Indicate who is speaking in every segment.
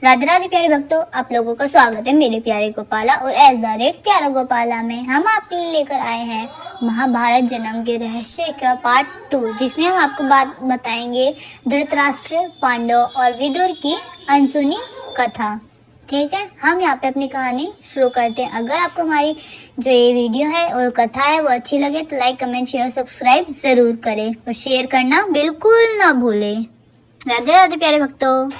Speaker 1: राधे राधे प्यारे भक्तों, आप लोगों का स्वागत है मेरे प्यारे गोपाला और एज द रेट प्यारा गोपाला में। हम आपके लिए लेकर आए हैं महाभारत जन्म के रहस्य का पार्ट 2, जिसमें हम आपको बात बताएंगे धृतराष्ट्र, पांडव और विदुर की अनसुनी कथा। ठीक है, हम यहाँ पे अपनी कहानी शुरू करते हैं। अगर आपको हमारी जो ये वीडियो है और कथा है वो अच्छी लगे तो लाइक, कमेंट, शेयर, सब्सक्राइब जरूर करें और शेयर करना बिल्कुल ना भूलें। राधे राधे प्यारे भक्तों।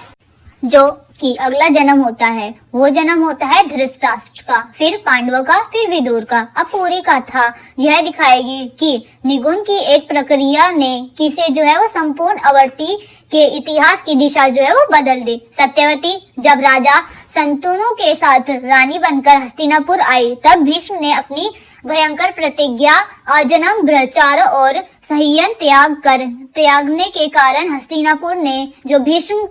Speaker 1: जो कि अगला जन्म होता है वो जन्म होता है धृतराष्ट्र का, फिर पांडवों का, फिर विदुर का। अब पूरी कथा यह दिखाएगी कि निगुण की एक प्रक्रिया ने किसे जो है वो संपूर्ण आवर्ती के इतिहास की दिशा जो है वो बदल दी। सत्यवती जब राजा शंतनु के साथ रानी बनकर हस्तिनापुर आई, तब भीष्म ने अपनी भयंकर प्रतिज्ञा अजन्म ब्रह्मचार्य और संयम त्यागने के कारण हस्तिनापुर ने जो भीष्म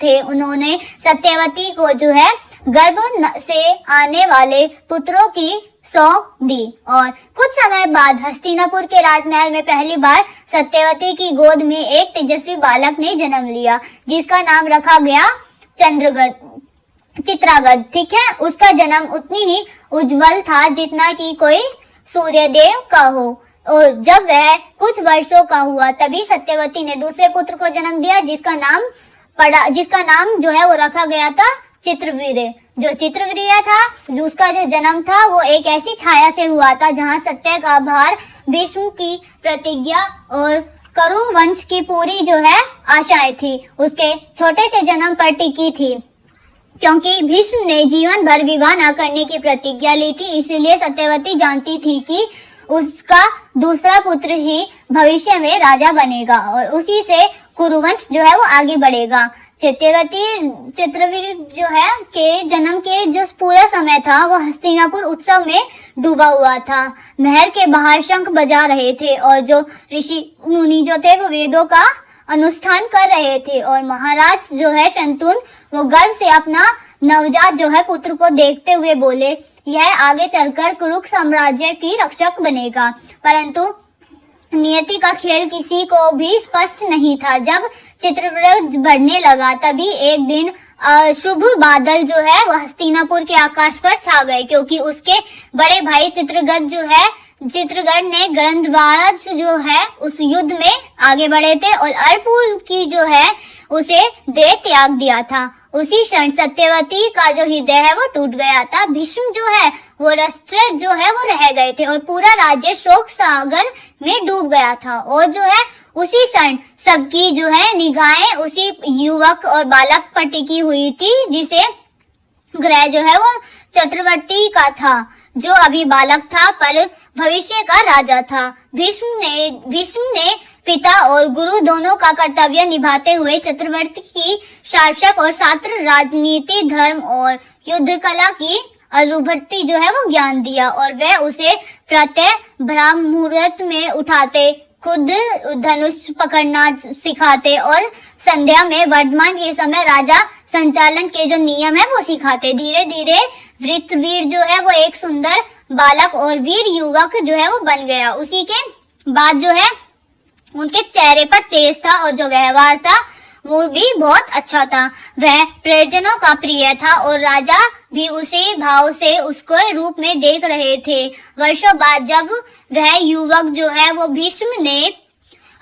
Speaker 1: थे उन्होंने सत्यवती को जो है गर्भ से आने वाले पुत्रों की सौंप दी। और कुछ समय बाद हस्तिनापुर के राजमहल में पहली बार सत्यवती की गोद में एक तेजस्वी बालक ने जन्म लिया, जिसका नाम रखा गया चित्रांगद। ठीक है, उसका जन्म उतनी ही उज्जवल था जितना कि कोई सूर्यदेव का हो। और जब वह कुछ वर्षों का हुआ तभी सत्यवती ने दूसरे पुत्र को जन्म दिया, जिसका नाम जो है वो रखा गया था चित्रवीर्य। जो चित्रवीर्य था, उसका जो जन्म था वो एक ऐसी छाया से हुआ था जहां सत्य का भार, भीष्म की प्रतिज्ञा और करु वंश की पूरी जो है आशाएं थी उसके छोटे से जन्म पर टिकी थी। क्योंकि भीष्म ने जीवन भर विवाह न करने की प्रतिज्ञा ली थी, इसलिए सत्यवती जानती थी कि उसका दूसरा पुत्र ही भविष्य में राजा बनेगा और उसी से कुरुवंश जो है वो आगे बढ़ेगा। चित्रवीर जो है के जन्म के जो पूरा समय था वो हस्तिनापुर उत्सव में डूबा हुआ था। महल के बाहर शंख बजा रहे थे और जो ऋषि मुनि जो थे वो वेदों का अनुष्ठान कर रहे थे। और महाराज जो है शंतनु वो गर्व से अपना नवजात जो है पुत्र को देखते हुए बोले, यह आगे चलकर कुरुक साम्राज्य की रक्षक बनेगा। परंतु नियति का खेल किसी को भी स्पष्ट नहीं था। जब चित्रव्रत बढ़ने लगा तभी एक दिन शुभ बादल जो है वह हस्तिनापुर के आकाश पर छा गए, क्योंकि उसके बड़े भाई चित्रगढ़ ने गंधर्वाज जो है उस युद्ध में आगे बढ़े थे और अरपुल की जो है उसे दे त्याग दिया था। उसी क्षण सत्यवती का जो हृदय है वो टूट गया था। भीष्म जो है वो राष्ट्र जो है वो रह गए थे और पूरा राज्य शोक सागर में डूब गया था। और जो है उसी क्षण सबकी जो है निगाहें उसी युवक और बालक पर टिकी हुई थी, जिसे ग्रह जो है वो चक्रवर्ती का था, जो अभी बालक था पर भविष्य का राजा था। भीष्म ने पिता और गुरु दोनों का कर्तव्य निभाते हुए चक्रवर्ती की शासक और छात्र राजनीति, धर्म और युद्ध कला की अनुभूति जो है वो ज्ञान दिया और वह उसे प्रत्यह ब्रह्म मुहूर्त में उठाते, खुद धनुष पकड़ना सिखाते और संध्या में वर्तमान के समय राजा संचालन के जो नियम है वो सिखाते। धीरे धीरे वृत्रवीर जो है वो एक सुंदर बालक और वीर युवक जो है वो बन गया। उसी के बाद जो है उनके चेहरे पर तेज था और जो व्यवहार था वो भी बहुत अच्छा था। वह परिजनों का प्रिय था और राजा भी उसी भाव से उसको रूप में देख रहे थे। वर्षों बाद जब वह युवक जो है वो भीष्म ने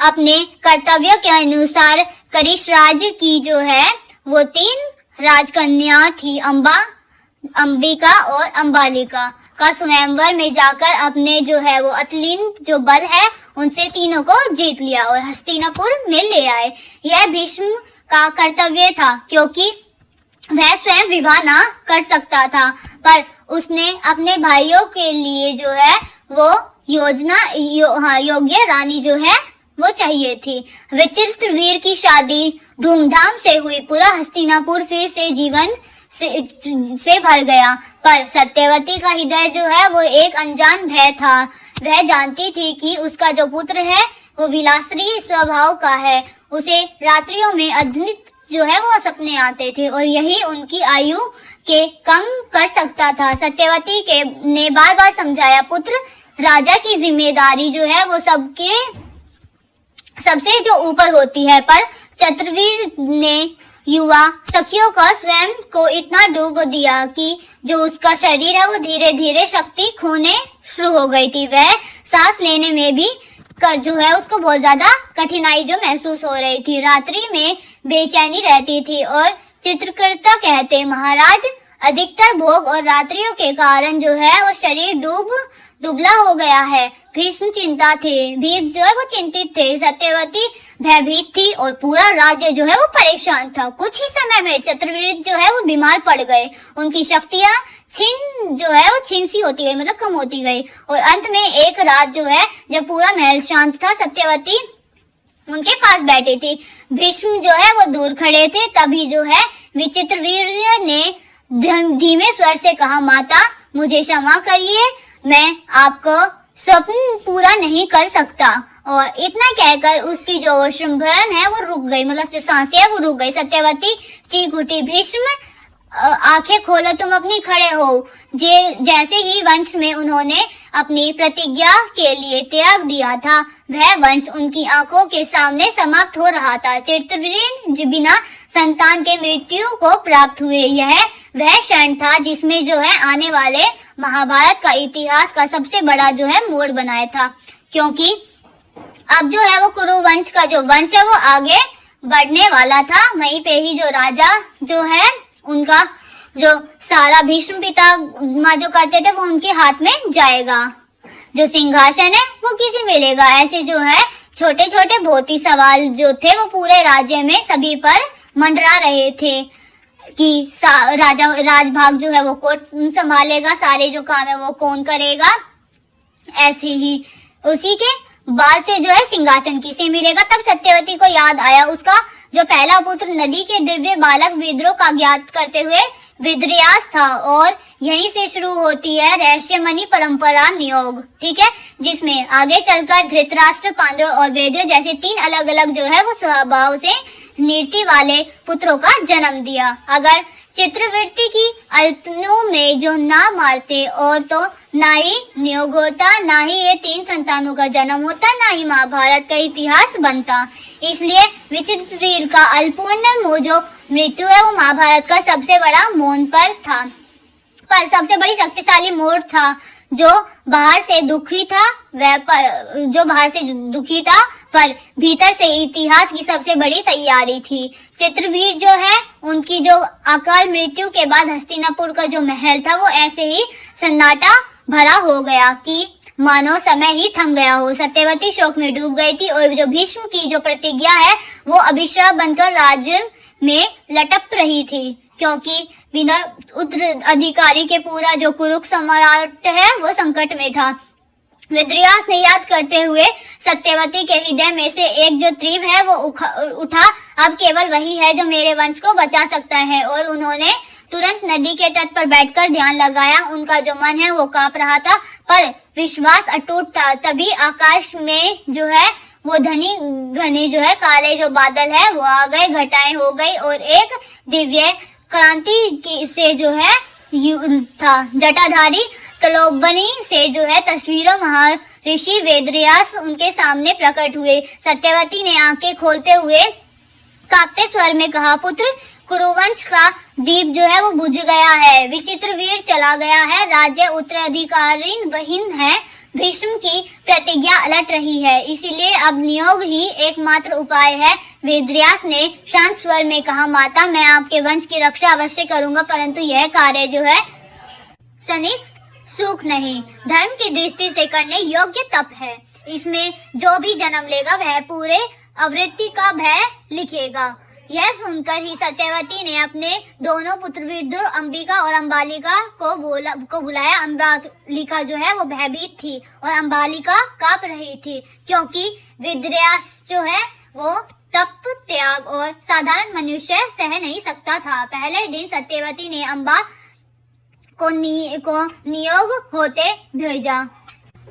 Speaker 1: अपने कर्तव्य के अनुसार करिश राज की जो है वो 3 राजकन्या थी, अंबिका और अंबालिका का स्वयंवर में जाकर अपने जो है वो अतुलित जो बल है उनसे तीनों को जीत लिया और हस्तिनापुर में ले आए। यह भीष्म का कर्तव्य था, क्योंकि वह स्वयं विवाह ना कर सकता था, पर उसने अपने भाइयों के लिए जो है वो योग्य रानी जो है वो चाहिए थी। विचित्रवीर की शादी धूमधाम से हुई। पूरा हस्तिनापुर फिर से जीवन से भर गया, पर सत्यवती का हृदय जो है वो एक अनजान भय था। वह जानती थी कि उसका जो पुत्र है वो विलासी स्वभाव का है। उसे रात्रियों में अद्भुत जो है वो सपने आते थे और यही उनकी आयु के कम कर सकता था। सत्यवती ने बार बार समझाया, पुत्र राजा की जिम्मेदारी जो है वो सबसे जो ऊपर होती है, पर चित्रवीर ने युवा सखियों का स्वयं को इतना डूब दिया कि जो उसका शरीर है वो धीरे धीरे शक्ति खोने शुरू हो गई थी। वह सांस लेने में भी जो है उसको बहुत ज्यादा कठिनाई जो महसूस हो रही थी। रात्रि में बेचैनी रहती थी और चित्रकर्ता कहते, महाराज अधिकतर भोग और रात्रियों के कारण जो है वो शरीर दुबला हो गया है। भीष्म चिंता थे, भीष्म जो है वो चिंतित थे, सत्यवती भयभीत थी और पूरा राज्य जो है वो परेशान था। कुछ ही समय में चित्रवीर जो है वो बीमार पड़ गए। उनकी शक्तियां छीन सी होती गई, मतलब कम होती गई। और अंत में एक रात जो है जब पूरा महल शांत था, सत्यवती उनके पास बैठी थी। भीष्म जो है वो दूर खड़े थे। तभी जो है विचित्रवीर्य ने धीमे स्वर से कहा, माता मुझे क्षमा करिए, मैं आपको स्वप्न पूरा नहीं कर सकता। और इतना कहकर उसकी जो श्रृंखलन है वो रुक गई, मतलब जो सांसें है वो रुक गई। सत्यवती चीख उठी, भीष्म आंखें खोलो, तुम अपनी खड़े हो। जैसे ही वंश में उन्होंने अपनी प्रतिज्ञा के लिए त्याग दिया था, वह वंश उनकी आंखों के सामने समाप्त हो रहा था। चित्रवीर बिना संतान के मृत्यु को प्राप्त हुए। यह वह क्षण था जिसमें जो है आने वाले महाभारत का इतिहास का सबसे बड़ा जो है मोड़ बनाया था, क्योंकि अब जो है वो कुरुवंश का जो वंश है वो आगे बढ़ने वाला था। वहीं पे ही जो राजा जो है उनका जो सारा भीष्म पितामह जो करते थे वो उनके हाथ में जाएगा। जो सिंहासन है वो किसे मिलेगा। ऐसे जो है छोटे छोटे भौतिक सवाल जो थे वो पूरे राज्य में सभी पर मंडरा रहे थे कि राजभाग जो है वो कौन संभालेगा, सारे जो काम है वो कौन करेगा। ऐसे ही उसी के बाद से जो है सिंहासन किसे मिलेगा। तब सत्यवती को याद आया उसका जो पहला पुत्र नदी के दिव्य बालक विद्रोह का ज्ञात करते हुए विद्रयास था। और यहीं से शुरू होती है रहस्यमयी परंपरा नियोग, ठीक है, जिसमें आगे चलकर धृतराष्ट्र, पांडव और वेदों जैसे 3 अलग अलग जो है वो स्वभाव से नीति वाले पुत्रों का जन्म दिया। अगर चित्रवृत्ति की अल्पनों में जो ना मारते और तो ना ही नियोग होता, ना ही ये 3 संतानों का जन्म होता, ना ही महाभारत का इतिहास बनता। इसलिए विचित्रवीर का अल्पूर्ण जो मृत्यु है वो महाभारत का सबसे बड़ा मौन पर सबसे बड़ी शक्तिशाली मोड़ था। जो बाहर से दुखी था पर भीतर से इतिहास की सबसे बड़ी तैयारी थी। चित्रवीर जो है उनकी जो अकाल मृत्यु के बाद हस्तिनापुर का जो महल था वो ऐसे ही सन्नाटा भरा हो गया कि मानो समय ही थम गया हो। सत्यवती शोक में डूब गई थी और जो भीष्म की जो प्रतिज्ञा है वो अभिशाप बनकर राज्य में लटक रही थी, क्योंकि बिना उत्तराधिकारी के पूरा जो कुरुक सम्राट है वो संकट में था। विद्रयास ने याद करते हुए सत्यवती के हृदय में से एक जो तीर है वो उठा, अब केवल वही है जो मेरे वंश को बचा सकता है। और उन्होंने तुरंत नदी के तट पर बैठकर ध्यान लगाया। उनका जो मन है वो कांप रहा था पर विश्वास अटूट था। तभी आकाश में जो है वो घने जो है काले जो बादल है वो आ गए, घटाएं हो गई और एक दिव्य क्रांति से जो है था। जटाधारी तलोबनी से जो है तस्वीरों महर्षि वेदव्यास उनके सामने प्रकट हुए। सत्यवती ने आंखें खोलते हुए कांपते स्वर में कहा, पुत्र कुरुवंश का दीप जो है वो बुझ गया है, विचित्रवीर चला गया है, राज्य उत्तराधिकारी वहीन है, भीष्म की प्रतिज्ञा अलट रही है, इसीलिए अब नियोग ही एकमात्र उपाय है। वेदव्यास ने शांत स्वर में कहा, माता मैं आपके वंश की रक्षा अवश्य करूंगा, परंतु यह कार्य जो है क्षणिक सुख नहीं, धर्म की दृष्टि से करने योग्य तप है। इसमें जो भी जन्म लेगा वह पूरे आवृत्ति का भय लिखेगा। यह सुनकर ही सत्यवती ने अपने दोनों पुत्र विदुर अंबिका और अंबालिका को बुलाया। अंबालिका जो है वो भयभीत थी और अंबालिका कांप रही थी, क्योंकि विद्रयास जो है वो तप, त्याग और साधारण मनुष्य सह नहीं सकता था। पहले दिन सत्यवती ने अंबा को नियोग होते भेजा।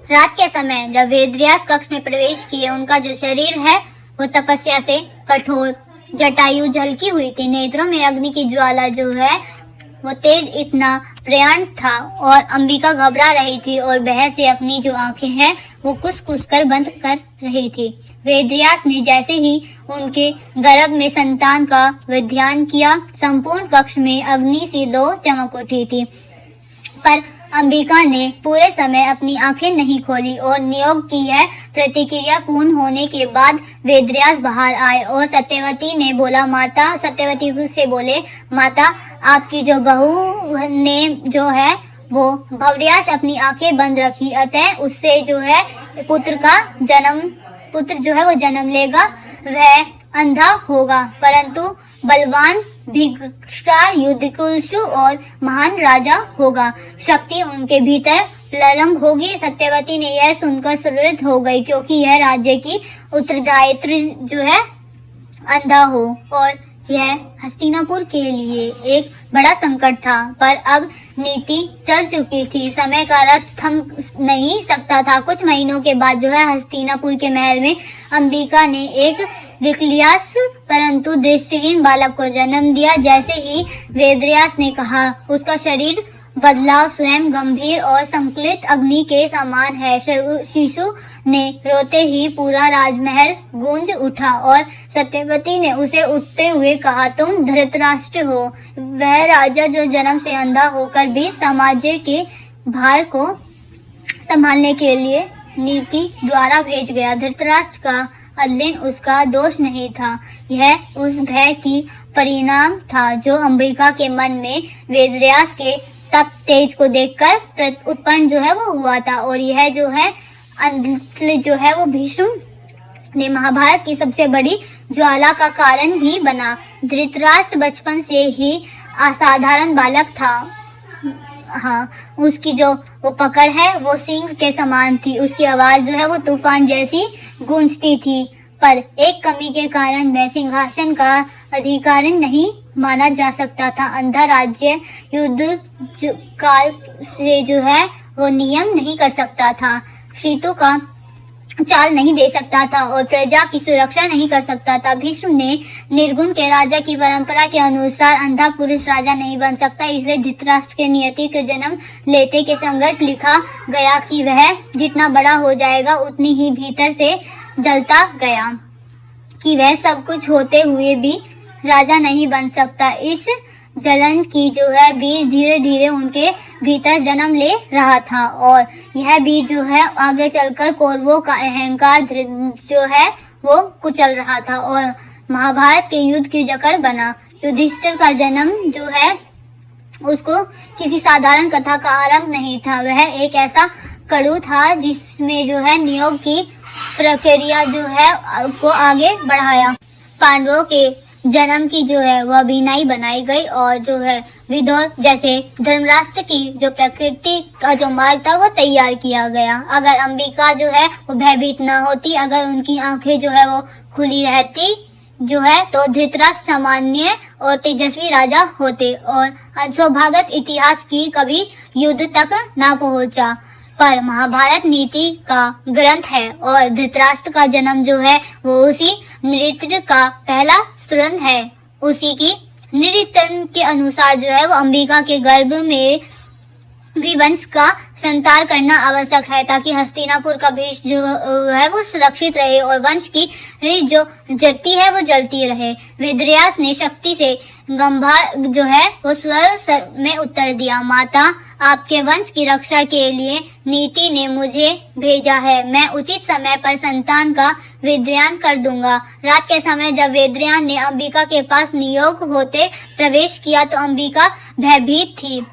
Speaker 1: रात के समय जब वेदव्यास कक्ष में प्रवेश किए, उनका जो शरीर है वो तपस्या से कठोर, जटायु झलकी हुई थी, नेत्रों में अग्नि की ज्वाला जो है वो तेज इतना प्रयाण था, और अंबिका घबरा रही थी और बह से अपनी जो आंखें हैं वो कुछ कर बंद कर रही थी। वेदव्यास ने जैसे ही उनके गर्भ में संतान का विधान किया, संपूर्ण कक्ष में अग्नि सी लो चमक उठी थी। पर अंबिका ने पूरे समय अपनी आंखें नहीं खोली और नियोग की यह प्रतिक्रिया पूर्ण होने के बाद वेदव्यास बाहर आए और सत्यवती ने बोला, माता सत्यवती से बोले, माता आपकी जो बहू ने जो है वो भवव्यास अपनी आंखें बंद रखी, अतः उससे जो है पुत्र जो है वो जन्म लेगा, वह अंधा होगा, परंतु बलवान भिक्षार युद्धकुशु और महान राजा होगा, शक्ति उनके भीतर प्रलंब होगी। सत्यवती ने यह सुनकर सुरृत हो गई, क्योंकि यह राज्य की उत्तरदायित्व जो है अंधा हो, और यह हस्तिनापुर के लिए एक बड़ा संकट था। पर अब नीति चल चुकी थी, समय का रथ थम नहीं सकता था। कुछ महीनों के बाद जो है हस्तिनापुर के महल में अंबिका ने एक विकलांग परंतु दृष्टिहीन बालक को जन्म दिया। जैसे ही वेदव्यास ने कहा, उसका शरीर बदलाव स्वयं गंभीर और संकलित अग्नि के समान है। शिशु ने रोते ही पूरा राजमहल गूंज उठा और सत्यवती ने उसे उठते हुए कहा, तुम धृतराष्ट्र हो, वह राजा जो जन्म से अंधा होकर भी समाज के भार को संभालने के लिए नीति द्वारा भेज गया। धृतराष्ट्र का अध्ययन उसका दोष नहीं था, यह उस भय की परिणाम था जो अंबिका के मन में वेदव्यास के तप तेज को देखकर उत्पन्न जो है वो हुआ था। और यह जो है जो है वो भीष्म ने महाभारत की सबसे बड़ी ज्वाला का कारण भी बना। धृतराष्ट्र बचपन से ही असाधारण बालक था। हाँ, उसकी जो वो पकड़ है वो सिंह के समान थी, उसकी आवाज जो है वो तूफान जैसी गूंजती थी। पर एक कमी के कारण वह सिंहासन का अधिकारी नहीं माना जा सकता था। अंधा राज्य युद्ध काल से जो है वो नियम नहीं कर सकता था, ऋतु का चाल नहीं दे सकता था और प्रजा की सुरक्षा नहीं कर सकता था। भीष्म ने निर्गुण के राजा की परंपरा के अनुसार अंधा पुरुष राजा नहीं बन सकता, इसलिए धृतराष्ट्र के नियति के जन्म लेते के संघर्ष लिखा गया कि वह जितना बड़ा हो जाएगा उतनी ही भीतर से जलता गया, कि वह सब कुछ होते हुए भी राजा नहीं बन सकता। इस जलन की जो है बीज धीरे धीरे उनके भीतर जन्म ले रहा था और यह बीज जो है आगे चलकर कौरवों का अहंकार जो है वो कुचल रहा था और महाभारत के युद्ध की जकड़ बना। युधिष्ठिर का जन्म जो है उसको किसी साधारण कथा का आरंभ नहीं था, वह एक ऐसा कड़ू था जिसमें जो है नियोग की प्रक्रिया जो है को आगे बढ़ाया। पांडवों के जन्म की जो है वह अभिनय बनाई गई और जो है विदुर जैसे धर्मराष्ट्र की जो प्रकृति का जो मार्ग था वो तैयार किया गया। अगर अंबिका जो है वो भयभीत न होती, अगर उनकी आंखें जो है वो खुली रहती जो है, तो धृतराष्ट्र सामान्य और तेजस्वी राजा होते और सौभाग्यवत इतिहास की कभी युद्ध तक न पहुंचा। पर महाभारत नीति का ग्रंथ है और धृतराष्ट्र का जन्म जो है वो उसी नृत्य का पहला स्त्रंथ है। उसी की नृत्य के अनुसार जो है वो अंबिका के गर्भ में भी वंश का संतान करना आवश्यक है, ताकि हस्तिनापुर का भेष जो है वो सुरक्षित रहे और वंश की जो जति है वो जलती रहे। वेदव्यास ने शक्ति से गंभीर जो है वो स्वर में उत्तर दिया, माता आपके वंश की रक्षा के लिए नीति ने मुझे भेजा है, मैं उचित समय पर संतान का विधान कर दूंगा। रात के समय जब वेदव्यास ने अंबिका के पास नियोग होते प्रवेश किया तो अंबिका भयभीत थी,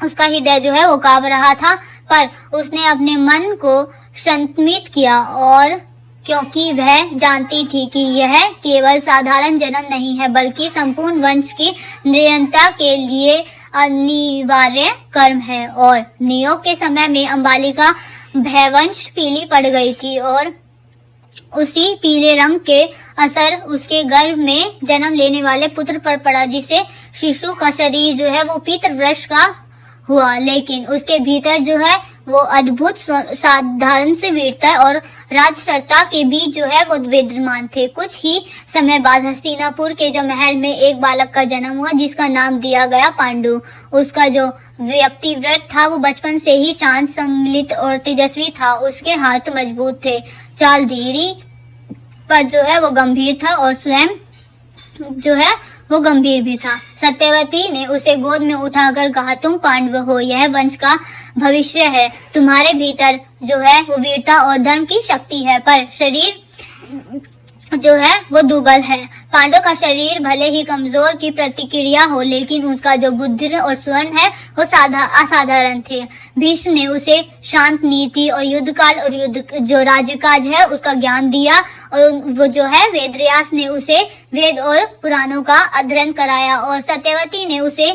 Speaker 1: उसका हृदय जो है वो कांप रहा था, पर उसने अपने मन को संयमित किया और क्योंकि वह जानती थी कि यह केवल साधारण जन्म नहीं है बल्कि संपूर्ण वंश की निरंतरता के लिए अनिवार्य कर्म है। और नियोग के समय में अंबालिका भयवंश पीली पड़ गई थी और उसी पीले रंग के असर उसके गर्भ में जन्म लेने वाले पुत्र पर पड़ा, जिससे शिशु का शरीर जो है वो पीत वृक्ष का हुआ, लेकिन उसके भीतर जो है वो अद्भुत साधारण से वीरता और राजसरता के बीच जो है वो विद्यमान थे। कुछ ही समय बाद हस्तिनापुर के जो महल में एक बालक का जन्म हुआ जिसका नाम दिया गया पांडु। उसका जो व्यक्तित्व था वो बचपन से ही शांत, सम्मिलित और तेजस्वी था। उसके हाथ मजबूत थे, चाल धीरी पर जो है वो गंभीर था और स्वयं जो है वो गंभीर भी था। सत्यवती ने उसे गोद में उठाकर कहा, तुम पांडव हो, यह वंश का भविष्य है, तुम्हारे भीतर जो है वो वीरता और धर्म की शक्ति है, पर शरीर जो है वो दुर्बल है। पांडव का शरीर भले ही कमजोर की प्रतिक्रिया हो, लेकिन उसका जो बुद्धि और स्वर्ण है वो असाधारण थे। भीष्म ने उसे शांत नीति और युद्ध काल और युद्ध जो राज्यकाज है उसका ज्ञान दिया, और वो जो है वेदव्यास ने उसे वेद और पुराणों का अध्ययन कराया, और सत्यवती ने उसे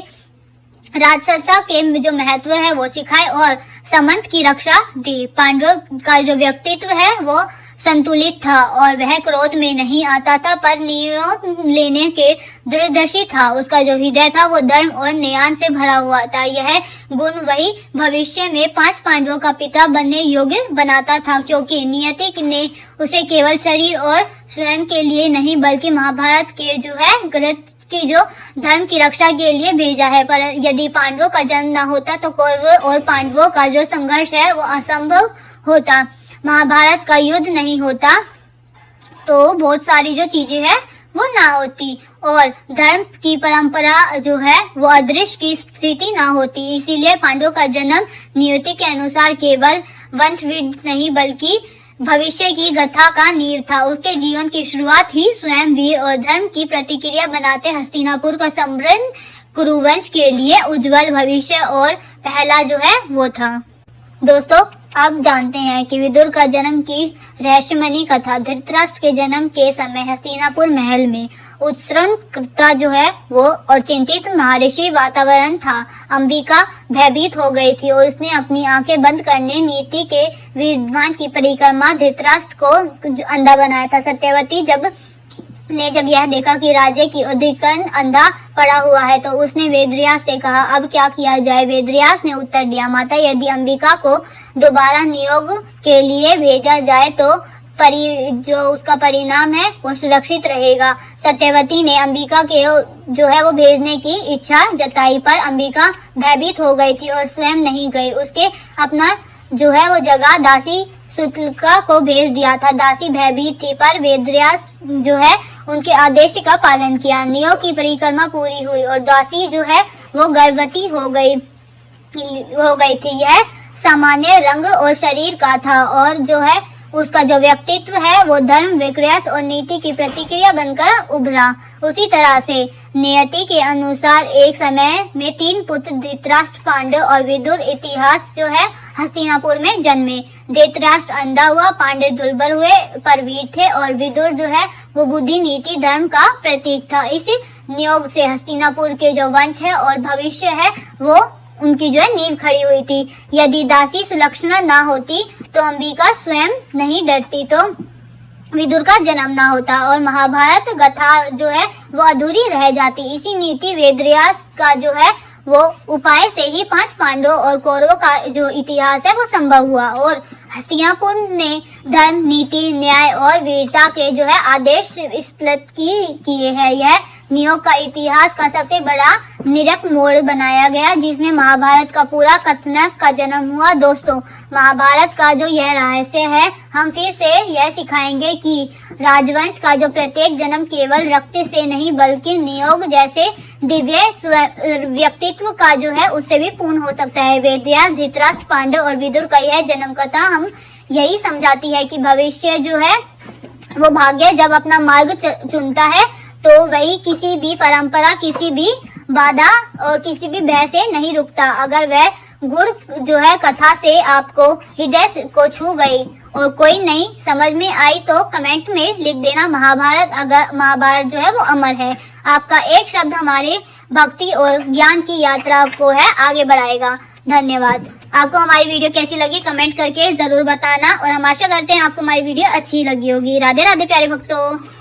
Speaker 1: राजसत्ता के जो महत्व है वो सिखाए और सामंत की रक्षा दी। पांडव का जो व्यक्तित्व है वो संतुलित था और वह क्रोध में नहीं आता था, पर निर्णय लेने के दूरदर्शी था। उसका जो हृदय था वो धर्म और न्याय से भरा हुआ था। यह गुण वही भविष्य में 5 पांडवों का पिता बनने योग्य बनाता था, क्योंकि नियति ने उसे केवल शरीर और स्वयं के लिए नहीं बल्कि महाभारत के जो है ग्रंथ की जो धर्म की रक्षा के लिए भेजा है। पर यदि पांडवों का जन्म न होता तो कौरवों और पांडवों का जो संघर्ष है वो असंभव होता, महाभारत का युद्ध नहीं होता, तो बहुत सारी जो चीजें हैं वो ना होती और धर्म की परंपरा जो है वो अदृश्य की स्थिति ना होती। इसीलिए पांडवों का जन्म नियति के अनुसार केवल वंशवृद्धि नहीं बल्कि भविष्य की गाथा का नींव था। उसके जीवन की शुरुआत ही स्वयं वीर और धर्म की प्रतिक्रिया बनाते हस्तिनापुर का समृद्ध कुरुवंश के लिए उज्जवल भविष्य और पहला जो है वो था। दोस्तों, अब जानते हैं कि विदुर का जन्म की रहस्यमयी कथा। धृतराष्ट्र के जन्म के समय हस्तिनापुर महल में उत्सृंखलता जो है वो और चिंतित महर्षि वातावरण था। अंबिका भयभीत हो गई थी और उसने अपनी आंखें बंद करने नीति के विद्वान की परिक्रमा धृतराष्ट्र को अंधा बनाया था। सत्यवती जब यह देखा कि राज्य की अधिकरण अंधा पड़ा हुआ है तो उसने वेदव्यास से कहा, अब क्या किया जाए। वेदव्यास ने उत्तर दिया, माता, यदि अंबिका को दोबारा नियोग के लिए भेजा जाए तो जो उसका परिणाम है वो सुरक्षित रहेगा। सत्यवती ने अंबिका के जो है वो भेजने की इच्छा जताई, पर अंबिका भयभीत हो गई थी और स्वयं नहीं गई। उसके अपना जो है वो जगह दासी सुतलिका को भेज दिया था। दासी भयभीत थी, पर वेदव्यास जो है उनके आदेश का पालन किया। नियोग की परिक्रमा पूरी हुई और दासी जो है वो गर्भवती हो गई थी। यह सामान्य रंग और शरीर का था और जो है उसका जो व्यक्तित्व है वो धर्म, विक्रयस और नीति की प्रतिक्रिया बनकर उभरा। उसी तरह से नियति के अनुसार एक समय में 3 पुत्र धृतराष्ट्र, पांडव और विदुर इतिहास जो है हस्तिनापुर में जन्मे। धृतराष्ट्र अंधा हुआ, पांडव दुर्बल हुए पर वीर थे और विदुर जो है वो बुद्धि, नीति, धर्म का प्रतीक था। इसी नियोग से हस्तिनापुर के जो वंश है और भविष्य है वो उनकी जो है नींव खड़ी हुई थी। यदि दासी सुलक्षणा ना होती तो अंबिका स्वयं नहीं डरती तो विदुर का जन्म ना होता और महाभारत गाथा जो है वो अधूरी रह जाती। इसी नीति वेदव्यास का जो है वो उपाय से ही 5 पांडवों और कौरवों का जो इतिहास है वो संभव हुआ और हस्तिनापुर ने धर्म, नीति, न्याय और वीरता के जो है आदेश स्पष्ट किए हैं। यह नियोग का इतिहास का सबसे बड़ा निरक मोड़ बनाया गया जिसमें महाभारत का पूरा कथनक का जन्म हुआ। दोस्तों, महाभारत का जो यह रहस्य है, हम फिर से यह सिखाएंगे कि राजवंश का जो प्रत्येक जन्म केवल रक्त से नहीं बल्कि नियोग जैसे दिव्य व्यक्तित्व का जो है उससे भी पूर्ण हो सकता है। वेदव्यास, धृतराष्ट्र, पांडव और विदुर का यह जन्म कथा हम यही समझाती है कि भविष्य जो है वो भाग्य जब अपना मार्ग चुनता है तो वही किसी भी परंपरा, किसी भी बाधा और किसी भी भय से नहीं रुकता। अगर वह गुण जो है कथा से आपको हृदय को छू गई और कोई नई समझ में आई तो कमेंट में लिख देना महाभारत। अगर महाभारत जो है वो अमर है। आपका एक शब्द हमारे भक्ति और ज्ञान की यात्रा को है आगे बढ़ाएगा। धन्यवाद। आपको हमारी वीडियो कैसी लगी कमेंट करके जरूर बताना और हम आशा करते हैं आपको हमारी वीडियो अच्छी लगी होगी। राधे राधे प्यारे भक्तों।